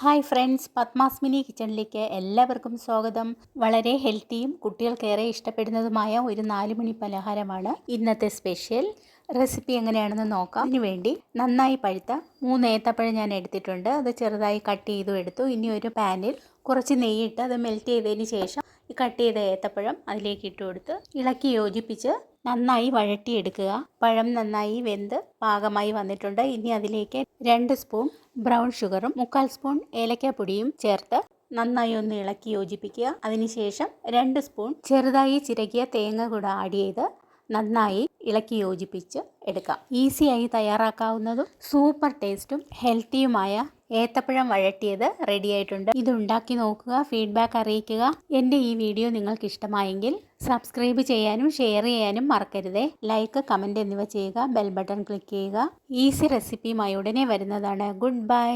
Hi friends, Padmas mini കിച്ചണിലേക്ക് എല്ലാവർക്കും സ്വാഗതം. വളരെ ഹെൽത്തിയും കുട്ടികൾക്കേറെ ഇഷ്ടപ്പെടുന്നതുമായ ഒരു 4 മണി പലഹാരമാണ് ഇന്നത്തെ സ്പെഷ്യൽ. റെസിപ്പി എങ്ങനെയാണെന്ന് നോക്കാം. അതിനുവേണ്ടി നന്നായി പഴുത്ത 3 ഏത്തപ്പഴം ഞാൻ എടുത്തിട്ടുണ്ട്. അത് ചെറുതായി കട്ട് ചെയ്തു എടുത്തു. ഇനി ഒരു പാനിൽ കുറച്ച് നെയ്യിട്ട് അത് മെൽറ്റ് ചെയ്തതിന് ശേഷം ഈ കട്ട് ചെയ്ത ഏത്തപ്പഴം അതിലേക്ക് ഇട്ട് കൊടുത്ത് ഇളക്കി യോജിപ്പിച്ച് നന്നായി വഴറ്റിയെടുക്കുക. പഴം നന്നായി വെന്ത് പാകമായി വന്നിട്ടുണ്ട്. ഇനി അതിലേക്ക് 2 സ്പൂൺ ബ്രൗൺ ഷുഗറും 1/4 സ്പൂൺ ഏലക്കാപ്പൊടിയും ചേർത്ത് നന്നായി ഒന്ന് ഇളക്കി യോജിപ്പിക്കുക. അതിനുശേഷം 2 സ്പൂൺ ചെറുതായി ചിരകിയ തേങ്ങ കൂടെ ആഡ് ചെയ്ത് നന്നായി ഇളക്കി യോജിപ്പിച്ച് എടുക്കാം. ഈസിയായി തയ്യാറാക്കാവുന്നതും സൂപ്പർ ടേസ്റ്റും ഹെൽത്തിയുമായ ഏത്തപ്പഴം വഴറ്റിയത് റെഡി ആയിട്ടുണ്ട്. ഇതുണ്ടാക്കി നോക്കുക, ഫീഡ്ബാക്ക് അറിയിക്കുക. എൻ്റെ ഈ വീഡിയോ നിങ്ങൾക്ക് ഇഷ്ടമായെങ്കിൽ സബ്സ്ക്രൈബ് ചെയ്യാനും ഷെയർ ചെയ്യാനും മറക്കരുതേ. ലൈക്ക്, കമൻറ്റ് എന്നിവ ചെയ്യുക. ബെൽ ബട്ടൺ ക്ലിക്ക് ചെയ്യുക. ഈസി റെസിപ്പിയുമായി ഉടനെ വരുന്നതാണ്. Good bye.